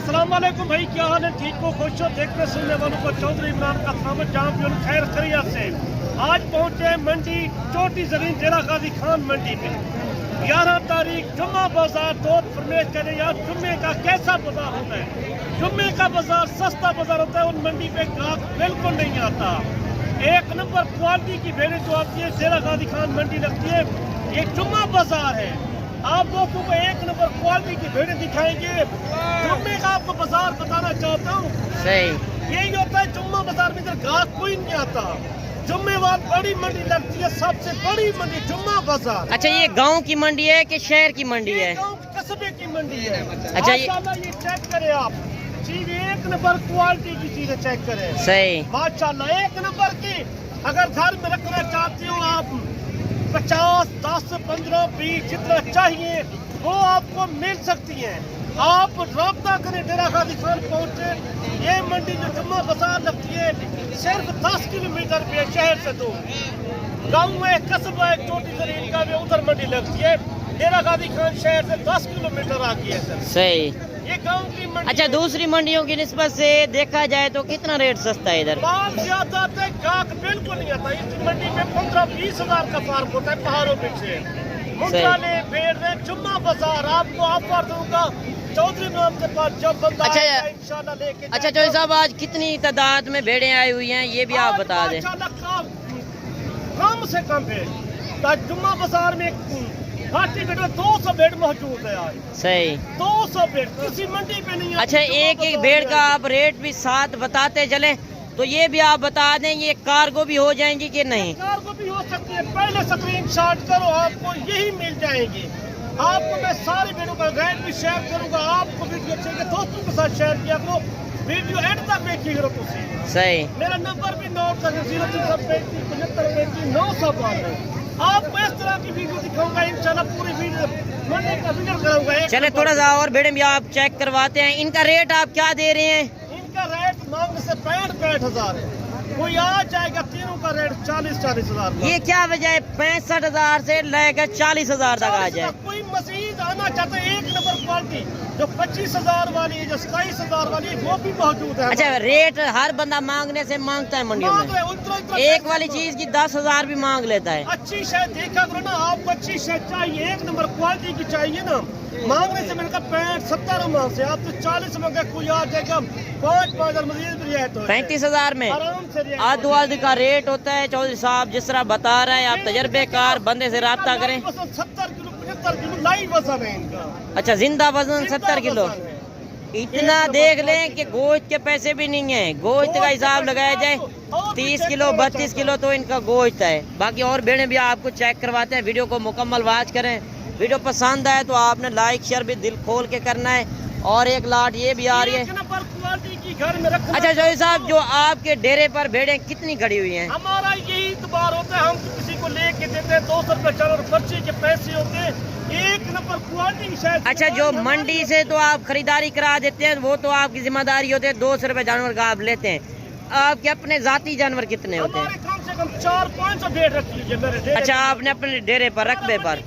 अस्सलाम वालेकुम भाई, क्या हाल है? ठीक हो, खुश हो? देखने सुनने वालों को चौधरी इमरान का सलामत जहाँ खैर खैरियत से आज पहुँचे मंडी चोटी ज़मीन जिला गाजी खान मंडी में 11 तारीख जुम्मा बाजार दोस्त फरमेश करें यार जुम्मे का कैसा बाजार होता है। जुम्मे का बाजार सस्ता बाजार होता है, उन मंडी पे ग्राहक बिल्कुल नहीं आता। एक नंबर क्वालिटी की भेड़ें जो आती है जिला गाजी खान मंडी लगती है। ये जुम्मा बाजार है, आप दोस्तों को एक नंबर क्वालिटी की भेड़ें दिखाएंगे। जुम्मे का आपको बाजार बताना चाहता हूँ, सही यही होता है जुम्मा बाजार में इधर ग्राहक कोई नहीं आता। जुम्मेवार बड़ी मंडी लगती है, सबसे बड़ी मंडी जुम्मा बाजार। अच्छा, ये गांव की मंडी है कि शहर की मंडी है? गांव कस्बे की मंडी है। अच्छा, ये चेक करें आप, चीज एक नंबर क्वालिटी की चीजें चेक करें। सही माशाल्लाह एक नंबर की। अगर घर में रखना चाहते हो आप 50, 10, 15, 20 जितना चाहिए वो आपको मिल सकती है। आप रब्ता करें डेरा गाजी खान पहुँचे। ये मंडी जो जुम्मा बाजार लगती है सिर्फ 10 किलोमीटर पे शहर से दूर। गाँव में एक कस्बा है छोटी जरीन का, उधर मंडी लगती है। डेरा गाजी खान शहर से 10 किलोमीटर आगे है सर। सही। ये गाँव की मंडी। अच्छा, दूसरी मंडियों की निस्बत से देखा जाए तो कितना रेट सस्ता है इधर? माल ज्यादा आता है, ग्राहक बिल्कुल नहीं आता। इस मंडी में 15-20 हजार का फार्म होता है पहाड़ों में से। मुंडाले भेड़ जुम्मा बाजार आपको ऑफर दूंगा चौधरी नाम के पास जब बंदा इंशाल्लाह लेके। अच्छा चौधरी साहब, आज कितनी तादाद में भेड़ें आई हुई हैं ये भी आप बता दें। कम से कम भेड़ जुम्मा बाजार में 200 भेड़ मौजूद है आज। सही 200 भेड़ किसी मंडी पे नहीं। अच्छा, एक एक भेड़ का आप रेट भी साथ बताते चले तो ये भी आप बता दें, ये कार्गो भी हो जाएंगी कि नहीं? कार्गो भी हो सकती है, पहले स्क्रीनशॉट करो आपको यही मिल जाएंगी। आपको मैं सारी वीडियो का रेट भी शेयर करूंगा। आपको वीडियो अच्छी लगे दोस्तों के साथ शेयर किया करो, वीडियो एंड तक देखी करो तुसी। सही। मेरा नंबर भी नोट कर 0335 आपको इस तरह की वीडियो दिखाऊंगा इंशाल्लाह। पूरी वीडियो मंडी का वीडियो कराऊंगा। चले थोड़ा सा और भेड़ें भी आप चेक करवाते हैं। इनका रेट आप क्या दे रहे हैं? इनका रेट मांग से 65 हजार है। कोई आ जाएगा, तीनों का रेट 40 हजार। ये क्या वजह है 65 हजार से लेकर 40 हजार तक आ जाए? कोई मजीद आना चाहता है एक नंबर क्वालिटी जो 25 हजार वाली है, जो 27 हजार वाली है, वो भी मौजूद है। अच्छा, रेट हर बंदा मांगने से मांगता है मंडियों में। एक वाली चीज की 10 हजार भी मांग लेता है। अच्छी शायद देखा करो ना, आपको अच्छी शायद चाहिए, एक नंबर क्वालिटी की चाहिए ना। मांगने से मैंने कहा 65-70 मांग से आप तो 40 मांगे। कोई आ जाएगा 5 मजीद भी है तो 35 हजार में आधो आधी का रेट होता है। चौधरी साहब जिस तरह बता रहे हैं, आप तजर्बेकार बंदे से रब्ता करें। 70 किलो 75 किलो लाइव वजन है इनका। अच्छा, जिंदा वजन 70 किलो। इतना देख लें कि गोश्त के पैसे भी नहीं है। गोश्त का हिसाब लगाया जाए 30 किलो 32 किलो तो इनका गोश्त है। बाकी और भेड़ें भी आपको चेक करवाते हैं। वीडियो को मुकम्मल वॉच करें। वीडियो पसंद आए तो आपने लाइक शेयर भी दिल खोल के करना है। और एक लाट ये भी आ रही है। अच्छा चौधरी साहब, जो आपके डेरे पर भेड़ें कितनी खड़ी हुई हैं? हमारा यही इतबार होता है, हम किसी को लेके देते हैं 200 रुपये चावल पर्ची के पैसे होते हैं। एक नंबर क्वालिटी शायद। अच्छा, जो मंडी से तो आप खरीदारी करा देते हैं वो तो आपकी जिम्मेदारी होती है। 200 रुपये जानवर का आप लेते हैं। आपके अपने जाती जानवर कितने होते हैं? कम से कम 400-500 भेड़ रख लीजिए मेरे डेरे। अच्छा, आपने अपने डेरे पर रकबे पर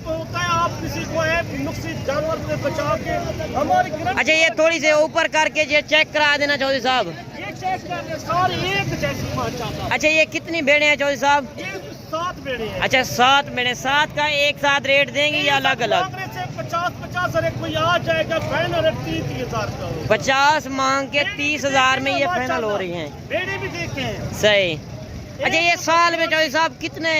होता है आप किसी को है नुकसी जानवर से बचा के हमारी। अच्छा, ये थोड़ी सी ऊपर करके ये चेक करा देना चौधरी साहब। ये चेक कर सारी एक जैसी माशाल्लाह। अच्छा, ये कितनी भेड़ें हैं चौधरी साहब? ये 7 भेड़ें हैं। अच्छा, 7 भेड़ें। 7 का एक साथ रेट देंगे या अलग अलग? 50 अरे कोई आ जाएगा फाइनल 30 हजार का। 50 मांग के 30 हजार में ये फाइनल हो रही हैं। भेड़ें भी देखे हैं। सही। अच्छा, ये साल में चौधरी साहब कितने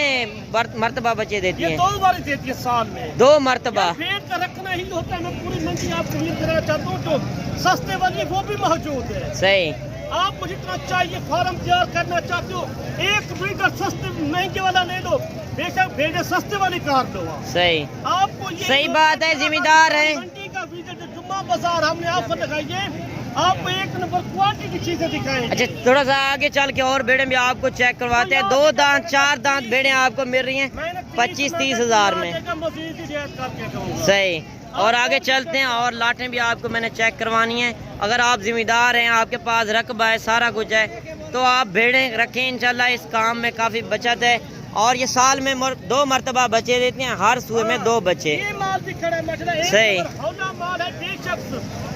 मर्तबा बच्चे देती हैं? 2 बार देती है साल में। 2 मर्तबा। भेड़ का रखना ही होता है। मैं पूरी मंडी आपको ये कराना चाहता हूँ, जो सस्ते वाली वो भी मौजूद है। सही। आप मुझे इतना चाहिए फार्म तैयार करना चाहते हो, एक ब्रीडर सस्ते महंगे वाला ले लो, बेशक भेड़े सस्ते वाली कार लो। सही। आपको सही बात है, जिम्मेदार है। मंडी का ब्रीडर जो जुम्मा बाजार हमने ऑफर लगाइए, आपको एक नंबर क्वालिटी की चीजें दिखाएंगे। अच्छा, थोड़ा सा आगे चल के और भेड़ें भी आपको चेक करवाते हैं। 2 दांत 4 दांत भेड़ें आपको मिल रही हैं 25-30 हजार में। सही। और आगे चलते हैं और लाटें भी आपको मैंने चेक करवानी है। अगर आप जिम्मेदार हैं, आपके पास रकबा है, सारा कुछ है, तो आप भेड़ें रखें। इंशाल्लाह इस काम में काफ़ी बचत है। और ये साल में 2 मरतबा बच्चे देते हैं, हर सूए में 2 बच्चे। ये माल भी खड़ा है, सही। माल है,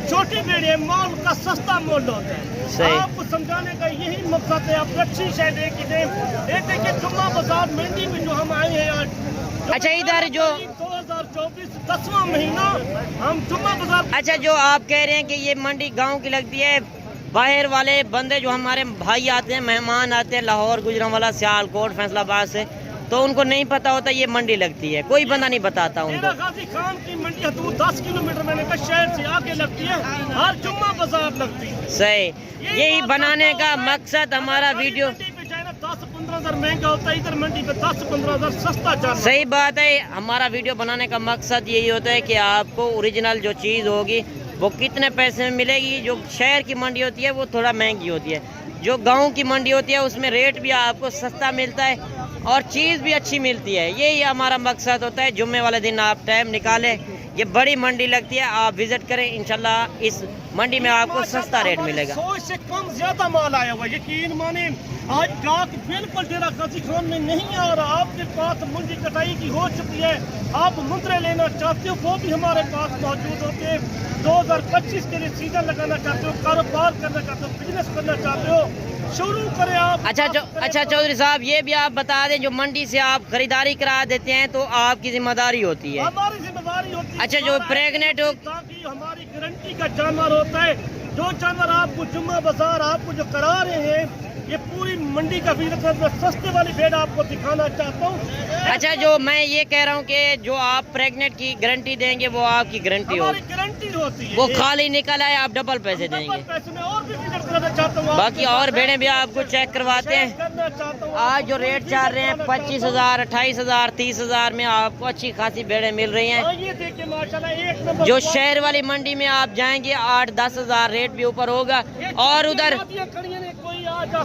छोटी भेड़िया माल का सस्ता मोल होता है। सही। आपको समझाने का यही मकसद है, आप अच्छी शायद एक ही दें। एक देखिए जुम्मा बाजार मंडी में जो हम आए हैं आज, अच्छा इधर जो 2024 10वां महीना हम जुम्मा बाजार। अच्छा जो आप कह रहे हैं कि ये मंडी गांव की लगती है, बाहर वाले बंदे जो हमारे भाई आते हैं, मेहमान आते हैं लाहौर, गुजरांवाला, सियालकोट, फैसलाबाद से, तो उनको नहीं पता होता ये मंडी लगती है, कोई बंदा नहीं बताता उनको। डेरा गाजी खान की मंडी दूर 10 किलोमीटर मैंने कहा शहर से आगे लगती है, हर जुम्मा बाजार लगती है। सही, यही बनाने का मकसद हमारा वीडियो। 10-15 हजार महंगा होता है, इधर मंडी पे 10-15 हजार सस्ता चल। सही बात है, हमारा वीडियो बनाने का मकसद यही होता है कि आपको ओरिजिनल जो चीज़ होगी वो कितने पैसे में मिलेगी। जो शहर की मंडी होती है वो थोड़ा महंगी होती है, जो गांव की मंडी होती है उसमें रेट भी आपको सस्ता मिलता है और चीज़ भी अच्छी मिलती है। यही हमारा मकसद होता है। जुम्मे वाले दिन आप टाइम निकालें, ये बड़ी मंडी लगती है, आप विजिट करें, इंशाल्लाह इस मंडी में आपको सस्ता रेट मिलेगा। 100 से कम ज्यादा माल आया हुआ, यकीन माने आज गाहक बिल्कुल डेरा गाजी खान में नहीं आ रहा। आपके पास मंडी कटाई की हो चुकी है, आप मुद्रे लेना चाहते हो वो भी हमारे पास मौजूद होते हैं। 2025 के लिए सीजन लगाना चाहते हो, कारोबार करना चाहते हो, बिजनेस करना चाहते हो, शुरू करें आप। अच्छा चौधरी साहब, ये भी आप बता दें, जो मंडी से आप खरीदारी करा देते हैं तो आपकी जिम्मेदारी होती है? हमारी जिम्मेदारी होती है। अच्छा, जो प्रेग्नेंट हो, ताकि हमारी गारंटी का जानवर होता है, जो जानवर आपको जुम्मा बाजार आपको जो करा रहे हैं, ये पूरी मंडी का विजिट कर, मैं सस्ते वाली भेड़ आपको दिखाना चाहता हूँ। अच्छा जो मैं ये कह रहा हूँ कि जो आप प्रेग्नेंट की गारंटी देंगे वो आपकी गारंटी हमारी होगी, गारंटी होती है। वो खाली निकल आए आप डबल पैसे देंगे। पैसे में और भी विजिट करना चाहता हूँ, बाकी और भेड़ें भी आपको चेक करवाते हैं। करना चाहता हूँ। आज जो रेट चल रहे हैं 25,000, 28,000, 30,000 में आपको अच्छी खासी भेड़ें मिल रही हैं। ये देखिए माशाल्लाह एक नंबर। जो शहर वाली मंडी में आप जाएंगे 8-10 हजार रेट भी ऊपर होगा। और उधर कोई आज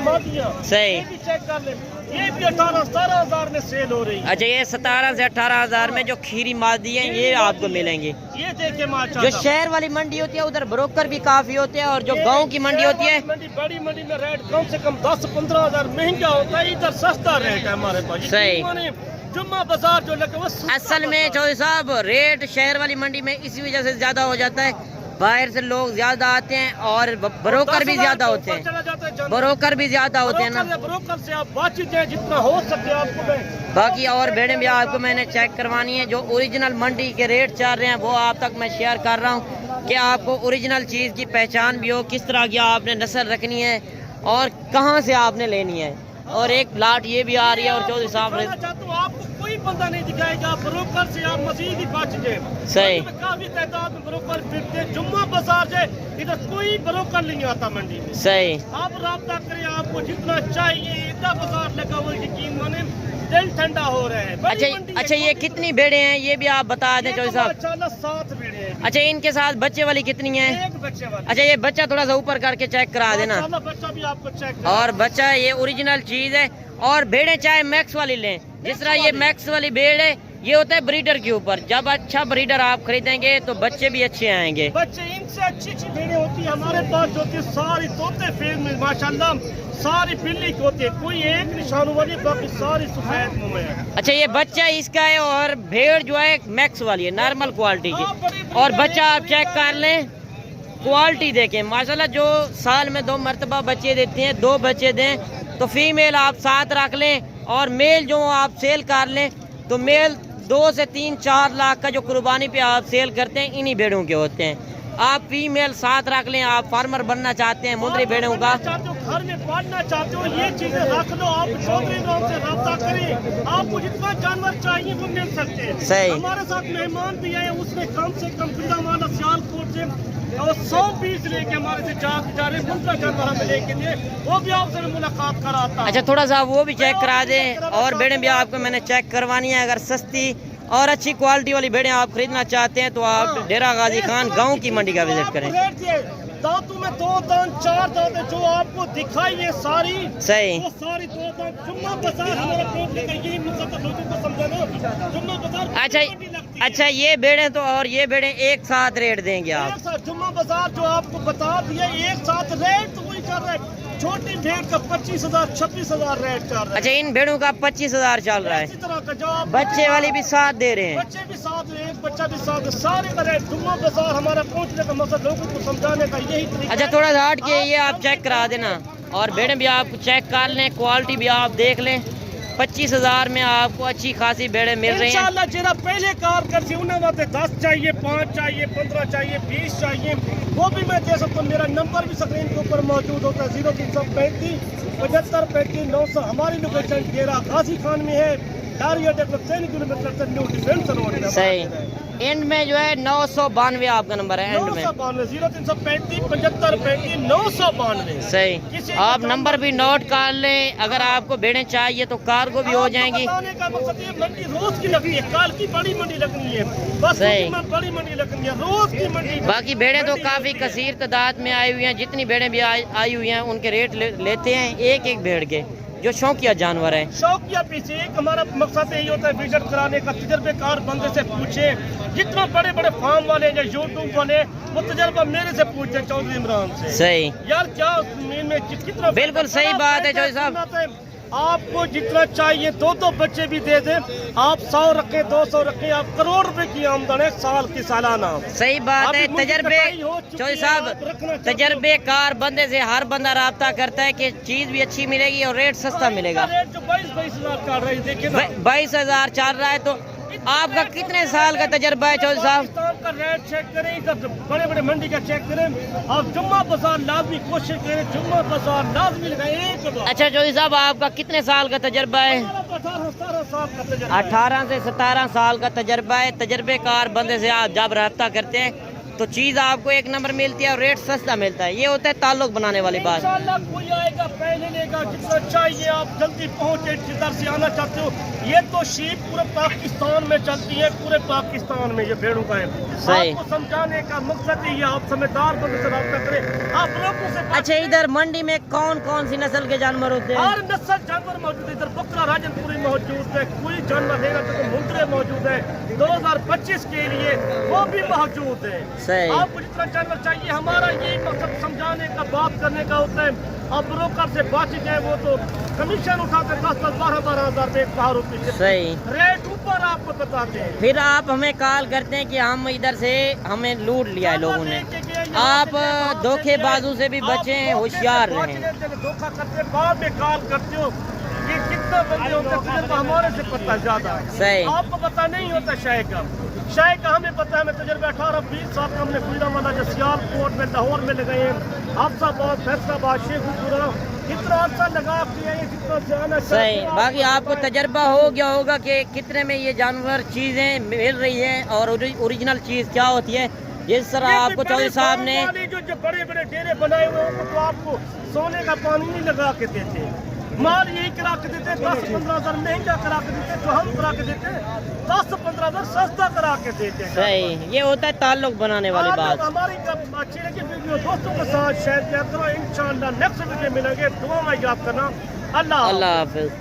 मादियाँ सही, ये भी चेक कर ले, ये भी 18-17 हजार में सेल हो रही है। अच्छा ये 17 से 18 हजार में जो खीरी मादी है ये आपको मिलेंगे। ये देखिए माशाल्लाह, जो शहर वाली मंडी होती है उधर ब्रोकर भी काफी होते हैं, और जो गांव की मंडी होती है बड़ी मंडी में रेट कम से कम 10-15 हजार महंगा होता है, इधर सस्ता रेट है हमारे पास। सही। जुम्मा बाजार जो लगे वो असल में चौधरी साहब रेट शहर वाली मंडी में इसी वजह से ज्यादा हो जाता है, बाहर से लोग ज्यादा आते हैं और ब्रोकर भी ज्यादा होते हैं, ब्रोकर भी ज्यादा होते हैं ना। ब्रोकर से आप बातचीत है जितना हो सके आपको मैं। बाकी और भेड़ें भी आपको मैंने चेक करवानी है, जो ओरिजिनल मंडी के रेट चल रहे हैं वो आप तक मैं शेयर कर रहा हूँ कि आपको ओरिजिनल चीज़ की पहचान भी हो, किस तरह की आपने नस्ल रखनी है और कहाँ से आपने लेनी है। और एक प्लाट ये भी आ रही है। और चौधरी साहब आपको कोई बंदा नहीं दिखाएगा, ब्रोकर से आप मजीद ही बच जाए। सही, काफी तादाद में ब्रोकर फिरते हैं, जुम्मा बाजार से इधर कोई ब्रोकर नहीं आता मंडी में। सही, आप राब्ता करें, आपको जितना चाहिए, इतना बाजार लगा हुआ, यकीन माने दिल ठंडा हो रहा है। अच्छा ये कितनी भेड़े हैं ये भी आप बता दें चौधरी साहब? 7 भेड़े हैं। अच्छा इनके साथ बच्चे वाली कितनी है? एक बच्चे वाली। अच्छा ये बच्चा थोड़ा सा ऊपर करके चेक करा देना। बच्चा भी आपको चेक। और बच्चा ये ओरिजिनल चीज है। और भेड़े चाहे मैक्स वाली लें, जिस तरह ये मैक्स वाली भेड़ है, ये होता है ब्रीडर के ऊपर। जब अच्छा ब्रीडर आप खरीदेंगे तो बच्चे भी अच्छे आएंगे। बच्चे इनसे अच्छी भेड़ें होती है हमारे पास, जो कि सारी तोते फेल में माशाल्लाह सारी बिल्ली की होती है, कोई एक निशान वाली, बाकी सारी सफेद मुंह में है। अच्छा ये बच्चा इसका है और भेड़ जो है मैक्स वाली है, नॉर्मल क्वालिटी की। और बच्चा आप चेक कर लें, क्वालिटी देखें माशाल्लाह। जो साल में 2 मरतबा बच्चे देती हैं, 2 बच्चे दें तो फीमेल आप साथ रख लें, और मेल जो आप सेल कर लें तो मेल 2 से 3-4 लाख का जो कुर्बानी पे आप सेल करते हैं इन्हीं भेड़ों के होते हैं। आप फीमेल साथ रख लें, आप फार्मर बनना चाहते हैं मुंदरी भेड़ों का, घर में पालना चाहते हो, ये चीजें रख लो। आप चौधरी राम से रब्ता करें, आपको जितना जानवर चाहिए वो मिल सकते हैं। सही। हमारे साथ मेहमान भी आए, उसने कम से कम गुजरांवाला सियालकोट से और 100 पीस लेके हमारे से जा रहे मुंद्रा जानवर हमें लेके दिए, वो भी आपसे मुलाकात कराता। अच्छा थोड़ा सा वो भी चेक करा दें। और भेड़ें भी आपको मैंने चेक करवानी है। अगर सस्ती और अच्छी क्वालिटी वाली भेड़ें आप खरीदना चाहते हैं तो आप डेरा गाजी खान गांव की मंडी का विजिट करें। दांतों में 2 दांत 4 दांत जो आपको दिखाई है सारी, सही, वो सारी 2 दांत। जुम्मा बाजार हमारा यही मकसद है, लोगों को समझाना। जुम्मा बाजार अच्छा ये भेड़े तो और ये भेड़े एक साथ रेट देंगे आप? एक साथ जुम्मा बाजार जो आपको बता दिया एक साथ रेट तो वही चल रहा है। छोटी भेड़ का 25,000 26,000 रेट चल रहा है। अच्छा इन भेड़ों का 25,000 चल रहा इसी है। तरह का जो आप बच्चे वाली भी साथ दे रहे हैं? बच्चे भी साथ हैं, एक बच्चा भी साथ है, सारे का रेट जुम्मा बाजार हमारा पहुंचने का मकसद लोगों को समझाने का यही तरीका अच्छा है। थोड़ा सा हट के ये आप चेक करा देना और भेड़ें भी आप चेक कर लें, क्वालिटी भी आप देख लें। 25,000 में आपको अच्छी खासी भेड़ें मिल रही हैं। इंशाल्लाह जेरा पहले कार कर सी उन्हें बातें 10 चाहिए, 5 चाहिए, 15 चाहिए, 20 चाहिए, वो भी मैं दे सकता हूँ। मेरा नंबर भी स्क्रीन के ऊपर मौजूद होता है 0335 75 35 900। हमारी लोकेशन जेरा गाजी खान में है, दारिया डेवलप 3 किलोमीटर से न्यू डिफेंस रोड में। सही एंड में जो है 992 आपका नंबर है एंड में। 992 0335 75 35 992। सही आप नंबर भी नोट कर लें। अगर आपको भेड़ें चाहिए तो कार्गो भी हो जाएंगी। बताने का मकसद ये मंडी रोज की लगनी है, कल की बड़ी मंडी लगनी है, बस सही। में बड़ी मंडी लगनी है, रोज की मंडी। बाकी भेड़ें तो काफ़ी कसीर तादाद में आई हुई हैं। जितनी भेड़ें भी आई हुई हैं उनके रेट लेते हैं एक एक भेड़ के, जो शौकिया जानवर है। शौकिया पीछे एक हमारा मकसद यही होता है विजिट कराने का। तजर्बेकार बंदे से पूछे, जितना बड़े बड़े फार्म वाले या यूट्यूब वाले वो तजर्बा मेरे से पूछते हैं, चौधरी इमरान से। सही यार क्या में कितना बिल्कुल सही बात है चौधरी साहब। आपको जितना चाहिए 2 बच्चे भी दे दें, आप 100 रखें 200 रखें, आप करोड़ रुपए की आमदन है साल की सालाना। सही बात है। अभी मुझे तजर्बे कटाई हो चुकी चौधरी है, साहब आप रखना चाहते हो। तजर्बेकार बंदे से हर बंदा राब्ता करता है कि चीज़ भी अच्छी मिलेगी और रेट सस्ता मिलेगा। रेट जो 22,000 का रही देखिए ना, 22,000 चल रहा है। तो आपका कितने साल का तजर्बा है चौधरी साहब? पाकिस्तान का रेट चेक करें, इधर बड़े बड़े मंडी का चेक करें, आप जुम्मा बाजार लाजमी कोशिश करें, जुम्मा बाजार लाजमी लगाएं एक बार। अच्छा चौधरी साहब आपका कितने साल का तजर्बा है? 18-17 साल का तजुर्बा है। 18 से 17 साल का तजर्बा है। तजर्बेकार बंदे से आप जब रब्ता करते हैं तो चीज़ आपको एक नंबर मिलती है और रेट सस्ता मिलता है। ये होता है ताल्लुक बनाने वाली बात। इंशाल्लाह कोई आएगा पहले लेगा, जितना चाहिए आप जल्दी पहुंचे जिधर से आना चाहते हो। ये तो शीप पूरे पाकिस्तान में चलती है, पूरे पाकिस्तान में ये भेड़ों का है। सही। आपको समझाने का मकसद ही है, आप समझदार बंदे से रब्ता करें, आप लोगों से बात अच्छा इधर मंडी में कौन कौन सी नस्ल के जानवर होते हैं? हर नस्ल जानवर मौजूद है। इधर बकरा राजनपुरी मौजूद है, कोई जानवर लेगा तो मुंदरे मौजूद है 2025 के लिए, वो भी मौजूद है। सही आपको जितना जानवर चाहिए, हमारा यही मकसद समझाने का, बात करने का होता है। अब ब्रोकर से बच गए, वो तो कमीशन उठाते 10-10 12-12 हजार रुपए बाहर रुपये। सही रेट ऊपर आपको बताते हैं। फिर आप हमें कॉल करते हैं कि हम इधर से हमें लूट लिया है लोगों ने। आप धोखेबाजों से भी बचें, होशियार रहें। धोखा करते हैं, बाद में कॉल करते हो, ये कितना बंदे होते हैं तजुर्बा हमारे से पता ज्यादा है। सही आपको पता नहीं होता शायद का हमें पता है। मैं तजुर्बा 18-20 साल का हमने गुजरावाला जो सियालकोट में, लाहौर में लगाए हैं, हाफसाबाद, फैसलाबाद, शेखुपुरा, कितना अच्छा लगा आपके कितना जाना। सही बाकी आपको तजर्बा हो गया होगा कि कितने में ये जानवर चीज़ें मिल रही हैं और ओरिजिनल चीज़ क्या होती है। जिस तरह आपको चौधरी साहब ने जो बड़े बड़े डेरे बनाए हुए हैं तो आपको सोने का पानी नहीं लगा के देते, माल यही करा के देते, 10-15 हजार महंगा करा के देते, जो हम करा के देते 10-15 हजार सस्ता करा के देते हैं। सही ये होता है ताल्लुक बनाने वाली बात। हमारी अच्छी लगी वीडियो दोस्तों के साथ शेयर किया करो। इंशाअल्लाह नेक्स्ट वीडियो मिलेंगे, दुआ में याद करना। अल्लाह अल्लाह हाफिज।